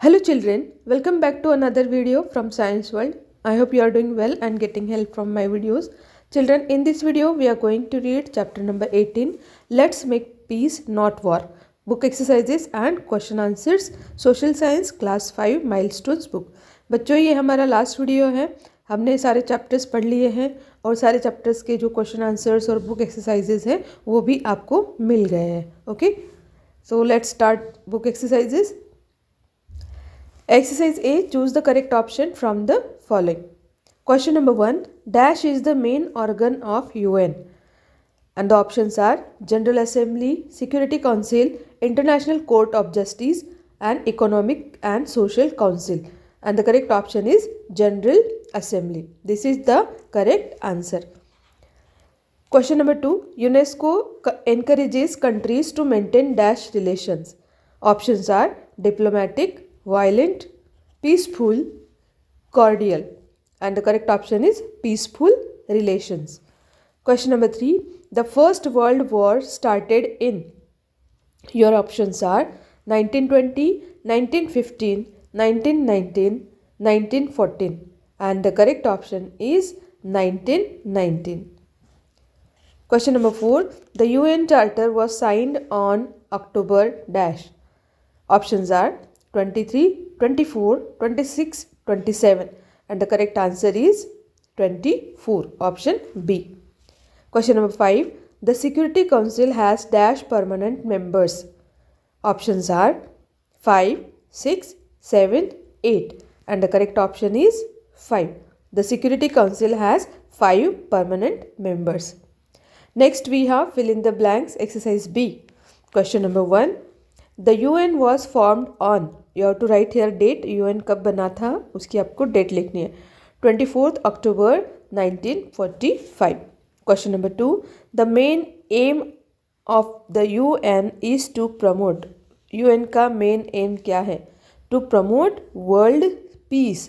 Hello children, welcome back to another video from Science World. I hope you are doing well and getting help from my videos. Children, in this video we are going to read chapter number 18, Let's Make Peace Not War. Book exercises and question answers, Social Science Class 5 Milestones book. बच्चों ये हमारा last video है. हमने सारे chapters पढ़ लिए हैं और सारे चैप्टर्स के जो क्वेश्चन आंसर्स और बुक एक्सरसाइजेज हैं वो भी आपको मिल गए हैं. Okay, so let's start book exercises. Exercise A. Choose the correct option from the following. Question number 1. Dash is the main organ of UN. And the options are General Assembly, Security Council, International Court of Justice and Economic and Social Council. And the correct option is General Assembly. This is the correct answer. Question number 2. UNESCO encourages countries to maintain dash relations. Options are diplomatic, violent, peaceful, cordial, and the correct option is peaceful relations. Question number 3. The First World War started in. Your options are 1920, 1915, 1919, 1914, and the correct option is 1919. Question number 4. The UN Charter was signed on October dash. Options are 23, 24, 26, 27, and the correct answer is 24, option B. Question number 5. The Security Council has dash permanent members. Options are 5, 6, 7, 8, and the correct option is 5. The Security Council has 5 permanent members. Next we have fill in the blanks exercise B. Question number 1. The UN was formed on. You have to write here date. UN कब बना था उसकी आपको date लिखनी है. 24th October 1945. Question number 2. The main aim of the UN is to promote. UN का main aim क्या है? To promote world peace.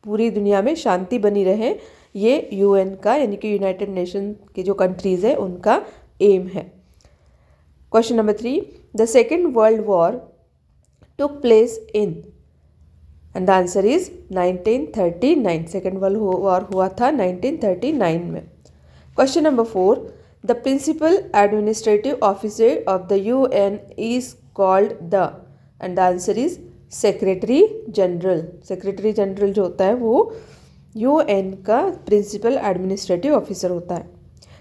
पूरी दुनिया में शांति बनी रहे, ये UN का यानी कि यूनाइटेड नेशन के जो कंट्रीज़ है उनका एम है. Question number 3. The Second World War took place in. And the answer is 1939. Second World War हुआ था 1939 में. Question number 4. The principal administrative officer of the UN is called the. And the answer is Secretary General. Secretary General जो होता है वो UN का principal administrative officer होता है.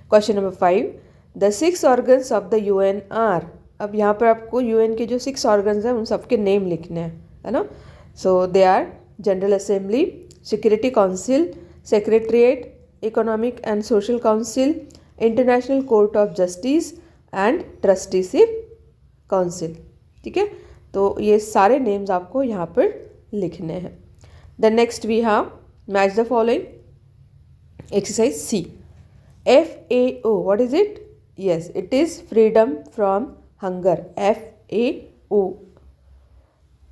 Question number 5. The 6 organs of the UN are. अब यहाँ पर आपको UN के जो 6 organs हैं उन सबके नेम लिखने हैं, है ना. So they are general assembly, security council, secretariat, economic and social council, international court of justice and trusteeship council. ठीक है, तो ये सारे नेम्स आपको यहाँ पर लिखने हैं. The next we have match the following exercise C. FAO, what is it? Yes, it is freedom from hunger. FAO.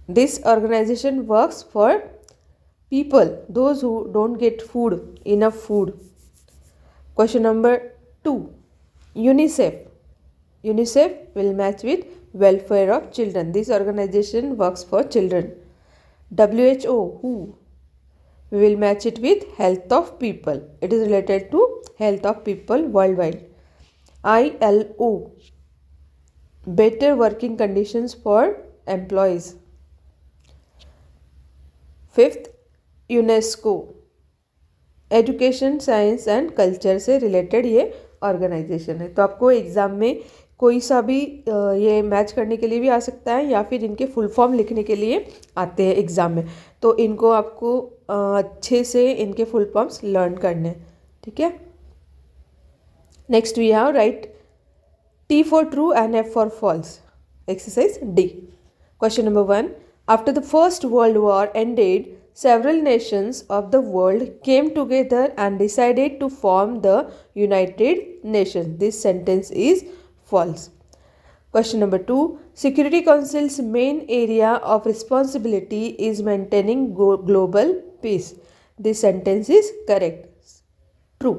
This organization works for people, those who don't get food, enough food. Question number 2. UNICEF. UNICEF will match with welfare of children. This organization works for children. WHO, who? We will match it with health of people. It is related to health of people worldwide. ILO, better working conditions for employees. 5th, UNESCO, education, science and culture से related ये organisation है. तो आपको exam में कोई सा भी ये मैच करने के लिए भी आ सकता है या फिर इनके फुल फॉर्म लिखने के लिए आते हैं एग्ज़ाम में. तो इनको आपको अच्छे से इनके फुल फॉर्म्स लर्न करने हैं. ठीक है. Next we have write T for true and F for false. Exercise D. Question number 1. After the First World War ended, several nations of the world came together and decided to form the United Nations. This sentence is false. Question number 2. Security Council's main area of responsibility is maintaining global peace. This sentence is correct. True.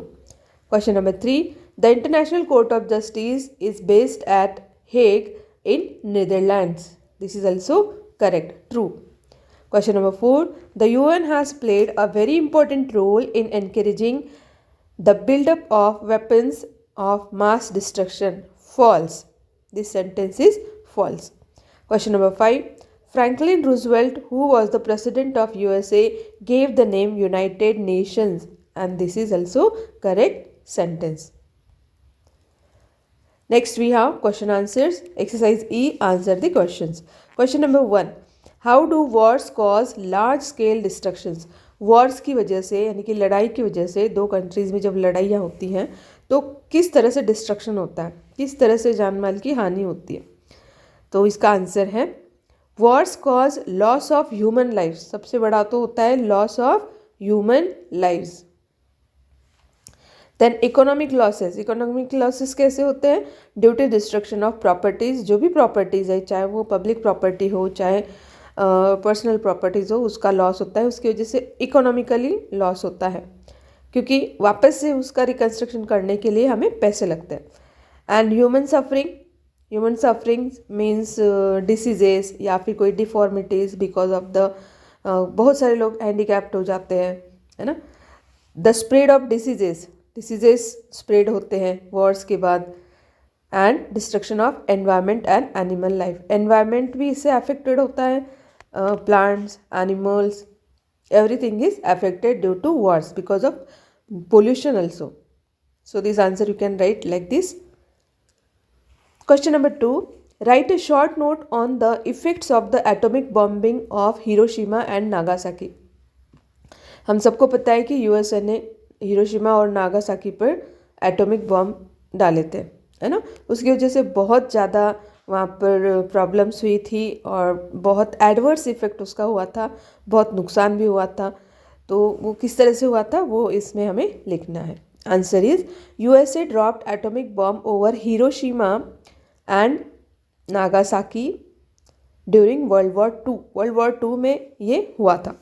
Question number 3. The International Court of Justice is based at Hague in Netherlands. This is also correct, true. Question number 4. The UN has played a very important role in encouraging the buildup of weapons of mass destruction. False. This sentence is false. Question number 5. Franklin Roosevelt, who was the president of USA, gave the name United Nations, and this is also correct sentence. Next we have question answers. Exercise E, answer the questions. Question number 1. How do wars cause large scale destructions? Wars की वजह से यानी कि लड़ाई की वजह से दो कंट्रीज़ में जब लड़ाइयाँ होती हैं तो किस तरह से डिस्ट्रक्शन होता है, किस तरह से जान माल की हानि होती है? तो इसका आंसर है wars cause loss of human life. सबसे बड़ा तो होता है loss of human lives. Then economic losses. Economic losses कैसे होते हैं? Due to destruction of properties. जो भी प्रॉपर्टीज़ है, चाहे वो पब्लिक प्रॉपर्टी हो चाहे पर्सनल प्रॉपर्टीज़ हो, उसका लॉस होता है. उसकी वजह से इकोनॉमिकली लॉस होता है क्योंकि वापस से उसका रिकन्स्ट्रक्शन करने के लिए हमें पैसे लगते हैं. And human suffering. Human suffering means diseases या फिर कोई डिफॉर्मिटीज़ बिकॉज ऑफ द बहुत सारे लोग हैंडीकैप्ड हो जाते हैं, है ना. The spread of diseases. Diseases spread होते हैं वॉर्स के बाद. And destruction of environment and animal life. Environment भी इससे अफेक्टेड होता है. Plants, animals, everything is affected due to wars because of pollution also. So this answer you can write like this. Question number 2. Write a short note on the effects of the atomic bombing of Hiroshima and Nagasaki. हम सबको पता है कि USA ने Hiroshima और Nagasaki पर atomic bomb डाले थे, है ना. उसकी वजह से बहुत ज़्यादा वहाँ पर प्रॉब्लम्स हुई थी और बहुत एडवर्स इफ़ेक्ट उसका हुआ था, बहुत नुकसान भी हुआ था. तो वो किस तरह से हुआ था वो इसमें हमें लिखना है. Answer is USA dropped atomic bomb over Hiroshima and Nagasaki during world war 2. World war 2 में ये हुआ था.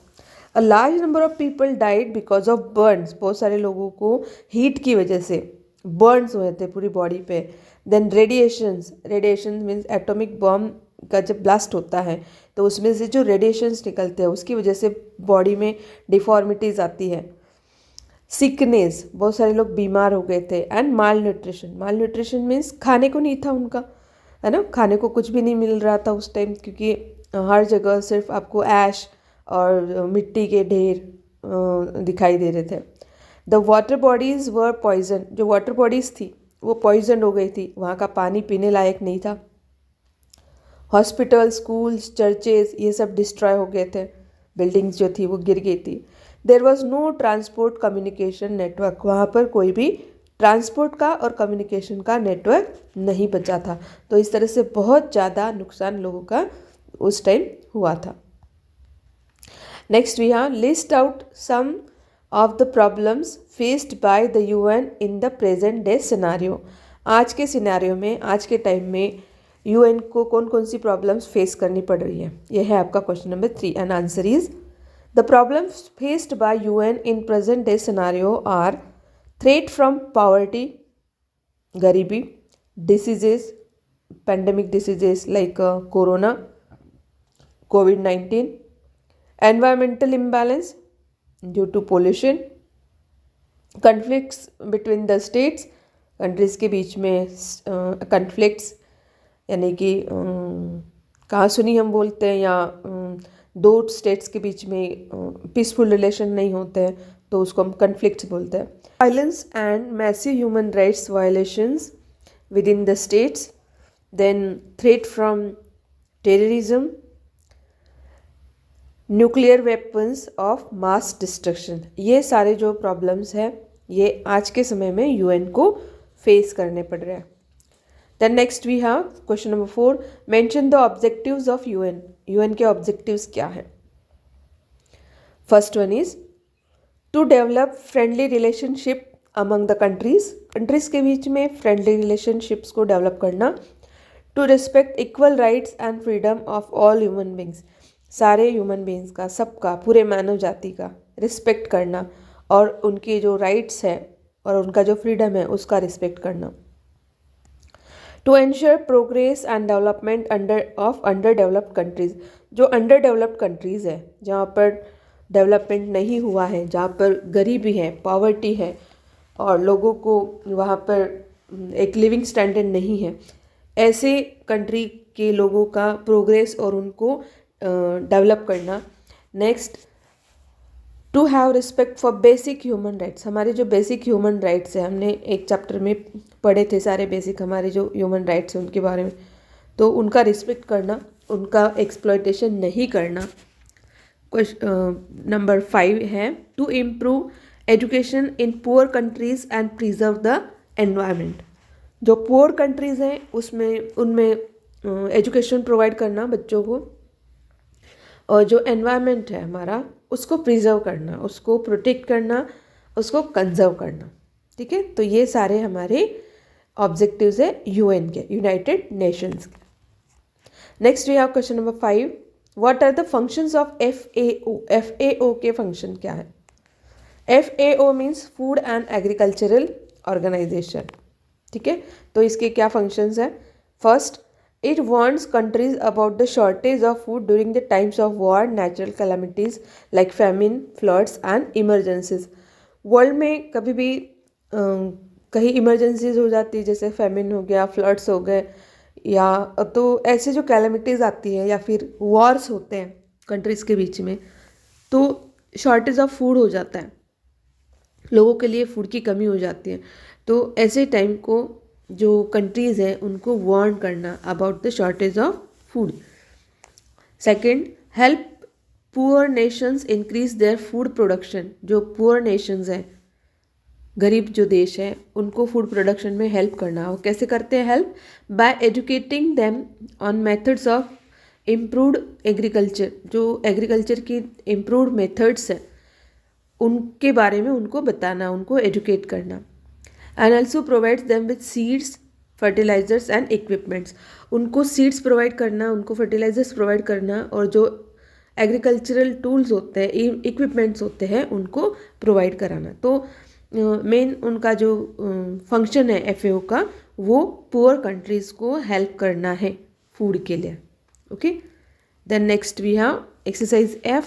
A large number of people died because of Burns. बहुत सारे लोगों को हीट की वजह से बर्न्स हुए थे पूरी बॉडी पे. Then radiations. Radiation means atomic bomb का जब ब्लास्ट होता है तो उसमें से जो रेडिएशंस निकलते हैं उसकी वजह से बॉडी में डिफॉर्मिटीज़ आती है. सिकनेस. बहुत सारे लोग बीमार हो गए थे. And mall nutrition. Mall nutrition means खाने को नहीं था उनका, है ना. खाने को कुछ भी नहीं मिल रहा था उस टाइम क्योंकि हर जगह सिर्फ आपको ऐश और मिट्टी के ढेर दिखाई दे रहे थे. The water bodies were poison. जो वाटर बॉडीज़ थी वो पॉइजन हो गई थी. वहाँ का पानी पीने लायक नहीं था. हॉस्पिटल, स्कूल्स, चर्चेज ये सब डिस्ट्रॉय हो गए थे. बिल्डिंग्स जो थी वो गिर गई थी. There was no transport communication network. वहाँ पर कोई भी ट्रांसपोर्ट का और कम्युनिकेशन का नेटवर्क नहीं बचा था. तो इस तरह से बहुत ज़्यादा नुकसान लोगों का उस टाइम हुआ था. Next we have list out some of the problems faced by the UN in the present day scenario. आज के सिनारियो में, आज के टाइम में यूएन को कौन कौन सी प्रॉब्लम्स फेस करनी पड़ रही है, यह है आपका question number 3. And answer is the problems faced by UN in present day scenario are threat from poverty, गरीबी, diseases, pandemic diseases like corona, COVID-19, environmental imbalance due to pollution, conflicts between the states. Countries के बीच में conflicts यानी कि कहासुनी हम बोलते हैं, या दो स्टेट्स के बीच में पीसफुल रिलेशन नहीं होते हैं तो उसको हम conflicts बोलते हैं. Violence and massive human rights violations within the states. Then threat from terrorism, nuclear weapons of mass destruction. ये सारे जो प्रॉब्लम्स हैं ये आज के समय में यूएन को फेस करने पड़ रहे हैं. Then next we have question number 4. Mention the objectives of UN. UN के ऑब्जेक्टिव्स क्या हैं? First one is to develop friendly relationship among the countries. Countries के बीच में फ्रेंडली रिलेशनशिप्स को डेवलप करना. To respect equal rights and freedom of all human beings. सारे human beings का, सबका, पूरे मानव जाति का रिस्पेक्ट करना और उनकी जो राइट्स हैं और उनका जो फ्रीडम है उसका रिस्पेक्ट करना। To ensure progress and development underdeveloped countries, जो अंडर डेवलप्ड कंट्रीज़ है, जहाँ पर डेवलपमेंट नहीं हुआ है, जहाँ पर गरीबी है, पॉवर्टी है और लोगों को वहाँ पर एक लिविंग स्टैंडर्ड नहीं है, ऐसे कंट्री के लोगों का प्रोग्रेस और उनको डेवलप करना। Next, to have respect for basic human rights, हमारे जो बेसिक ह्यूमन राइट्स है, हमने एक चैप्टर में पढ़े थे सारे बेसिक हमारे जो ह्यूमन राइट्स हैं उनके बारे में, तो उनका रिस्पेक्ट करना, उनका एक्सप्लॉयटेशन नहीं करना। नंबर 5 है to improve education in poor countries and preserve the environment, जो पुअर कंट्रीज़ हैं उसमें उनमें एजुकेशन प्रोवाइड करना बच्चों को, और जो एनवायरनमेंट है हमारा उसको प्रिजर्व करना, उसको प्रोटेक्ट करना, उसको कंजर्व करना। ठीक है, तो ये सारे हमारे ऑब्जेक्टिव्स है यूएन के, यूनाइटेड नेशंस के। Next we have question number 5, what are the functions of FAO। FAO के फंक्शन क्या है? FAO means food and agricultural organisation. ठीक है, तो इसके क्या फंक्शंस हैं? First, it warns countries about the shortage of food during the times of war, natural calamities like famine, floods and emergencies। World में कभी भी कहीं इमरजेंसीज हो जाती है, जैसे फेमिन हो गया, फ्लड्स हो गए, या तो ऐसे जो कैलमिटीज़ आती है या फिर वॉर्स होते हैं कंट्रीज़ के बीच में, तो शॉर्टेज ऑफ फूड हो जाता है, लोगों के लिए फूड की कमी हो जाती है। तो ऐसे टाइम को जो कंट्रीज़ हैं उनको वार्न करना about the shortage of food. Second, help poor Nations increase their food production, जो पुअर नेशंस हैं, गरीब जो देश है, उनको फूड प्रोडक्शन में हेल्प करना। वो कैसे करते हैं help? By educating them on methods of improved agriculture, जो एग्रीकल्चर की इम्प्रूव्ड मेथड्स हैं उनके बारे में उनको बताना, उनको एजुकेट करना। And also provides them with seeds, fertilisers and equipments, उनको सीड्स प्रोवाइड करना, उनको फर्टिलाइजर्स प्रोवाइड करना, और जो एग्रीकल्चरल टूल्स होते हैं, इक्विपमेंट्स होते हैं, उनको प्रोवाइड कराना। तो मेन उनका जो फंक्शन है FAO का, वो पुअर कंट्रीज़ को हेल्प करना है फूड के लिए। Okay, then next we have exercise F,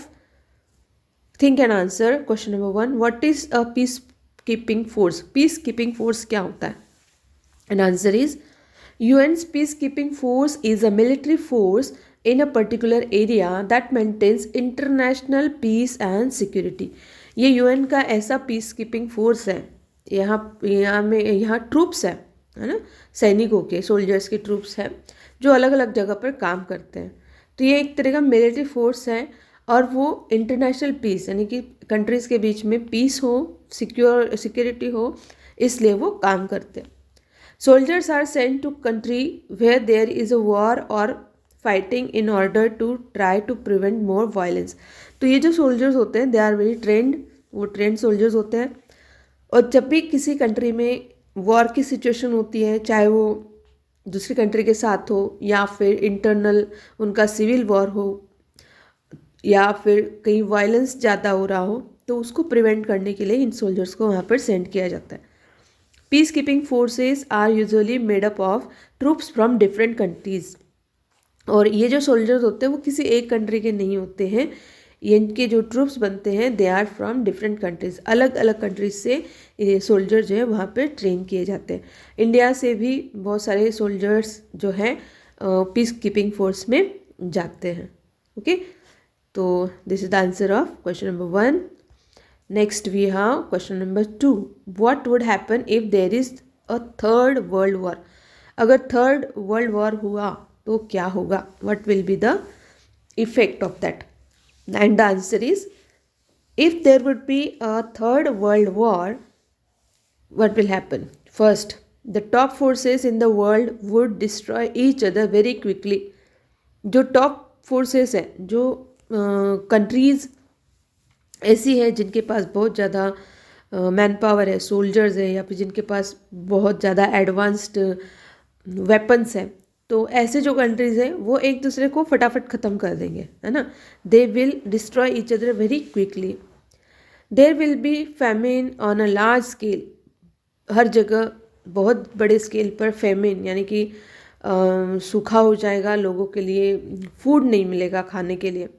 think and answer question number 1, what is a peace keeping force. Peace keeping force क्या होता है? And answer is UN's peace keeping force is a military force in a particular area that maintains international peace and security. ये UN का ऐसा piece keeping force है, यहाँ troops है ना, सैनिकों के, सोल्जर्स के ट्रूप्स हैं जो अलग अलग जगह पर काम करते हैं। तो ये एक तरह का मिलिट्री फोर्स है और वो इंटरनेशनल पीस यानी कि कंट्रीज़ के बीच में पीस हो, सिक्योरिटी हो, इसलिए वो काम करते हैं। Soldiers are sent to country where there is a war और fighting in order to try to prevent more violence. तो ये जो सोल्जर्स होते हैं दे आर वेरी ट्रेंड, वो ट्रेंड सोल्जर्स होते हैं। और जब भी किसी कंट्री में वॉर की सिचुएशन होती है, चाहे वो दूसरी कंट्री के साथ हो या फिर इंटरनल उनका सिविल वॉर हो या फिर कहीं वायलेंस ज़्यादा हो रहा हो, तो उसको प्रिवेंट करने के लिए इन सोल्जर्स को वहाँ पर सेंड किया जाता है। Peacekeeping forces are usually made up of troops from different countries. और ये जो सोल्जर्स होते हैं वो किसी एक कंट्री के नहीं होते हैं, इनके जो ट्रूप्स बनते हैं they are from different countries, अलग अलग कंट्रीज से ये सोल्जर जो है वहाँ पे ट्रेन किए जाते हैं। इंडिया से भी बहुत सारे सोल्जर्स जो हैं पीस कीपिंग फोर्स में जाते हैं। ओके, तो this is the answer of question number 1। Next we have question number 2, what would happen if there is a third world war. अगर थर्ड वर्ल्ड वॉर हुआ तो क्या होगा? What will be the effect of that? And the answer is, if there would be a third world war, what will happen? First, the top forces in the world would destroy each other very quickly. जो top forces हैं, जो countries ऐसी है जिनके पास बहुत ज़्यादा man power है, soldiers है, या फिर जिनके पास बहुत ज़्यादा एडवांस्ड वेपन्स हैं, तो ऐसे जो कंट्रीज़ हैं वो एक दूसरे को फटाफट ख़त्म कर देंगे, है ना। They will destroy each other very quickly. There will be famine on a large scale, हर जगह बहुत बड़े स्केल पर फेमिन यानी कि सूखा हो जाएगा, लोगों के लिए फूड नहीं मिलेगा खाने के लिए।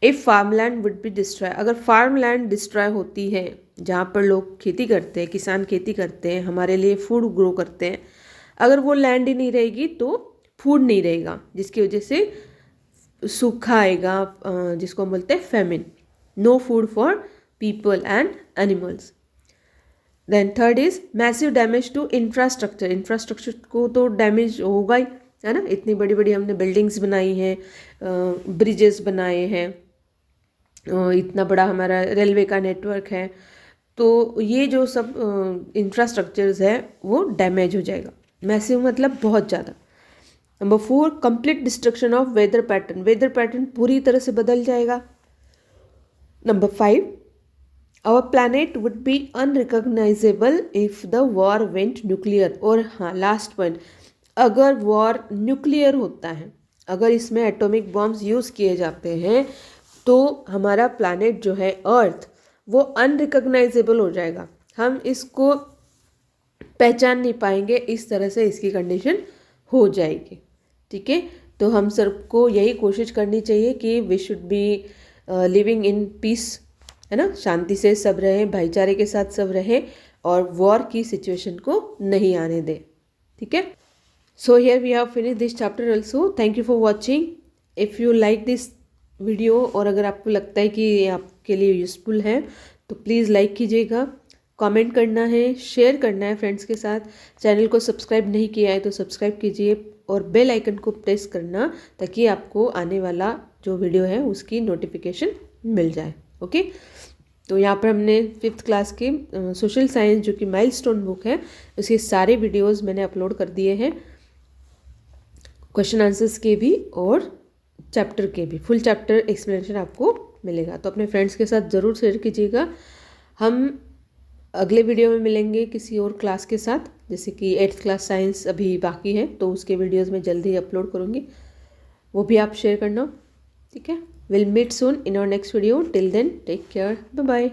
If farmland would be destroy, अगर फार्मलैंड डिस्ट्रॉय होती है, जहाँ पर लोग खेती करते हैं, किसान खेती करते हैं, हमारे लिए फूड ग्रो करते हैं, अगर वो लैंड ही नहीं रहेगी तो फूड नहीं रहेगा, जिसकी वजह से सूखा आएगा, जिसको हम बोलते हैं famine. No food for people and animals. Then third is massive damage to infrastructure, infrastructure को तो डैमेज होगा ही, है ना। इतनी बड़ी बड़ी हमने बिल्डिंग्स बनाई हैं, ब्रिजेस बनाए हैं, इतना बड़ा हमारा रेलवे का नेटवर्क है, तो ये जो सब इंफ्रास्ट्रक्चर्स है वो डैमेज हो जाएगा। मैसिव मतलब बहुत ज़्यादा। Number 4, complete destruction of weather pattern, weather pattern पूरी तरह से बदल जाएगा। Number 5, our planet would be unrecognizable if the war went nuclear. और हाँ, लास्ट पॉइंट, अगर वॉर न्यूक्लियर होता है, अगर इसमें एटॉमिक बॉम्ब्स यूज़ किए जाते हैं, तो हमारा प्लैनेट जो है अर्थ वो अनरिकग्नाइजेबल हो जाएगा, हम इसको पहचान नहीं पाएंगे, इस तरह से इसकी कंडीशन हो जाएगी। ठीक है, तो हम सबको यही कोशिश करनी चाहिए कि we should be living in peace, है ना, शांति से सब रहें, भाईचारे के साथ सब रहें और वॉर की सिचुएशन को नहीं आने दें। ठीक है, so here we have finish this chapter also. Thank you for watching. If you like this video और अगर आपको लगता है कि ये आपके लिए यूज़फुल है तो प्लीज़ लाइक कीजिएगा, कमेंट करना है, शेयर करना है फ्रेंड्स के साथ। चैनल को सब्सक्राइब नहीं किया है तो सब्सक्राइब कीजिए और बेल आइकन को प्रेस करना ताकि आपको आने वाला जो वीडियो है उसकी नोटिफिकेशन मिल जाए। ओके, तो यहाँ पर हमने 5th क्लास के सोशल साइंस जो कि माइलस्टोन बुक है उसके सारे वीडियोस मैंने अपलोड कर दिए हैं, क्वेश्चन आंसर्स के भी और चैप्टर के भी, फुल चैप्टर एक्सप्लेनेशन आपको मिलेगा। तो अपने फ्रेंड्स के साथ ज़रूर शेयर कीजिएगा। हम अगले वीडियो में मिलेंगे किसी और क्लास के साथ, जैसे कि 8th क्लास साइंस अभी बाकी है तो उसके वीडियोस में जल्दी अपलोड करूँगी, वो भी आप शेयर करना। ठीक है, will meet soon in our next video. Till then take care, bye bye.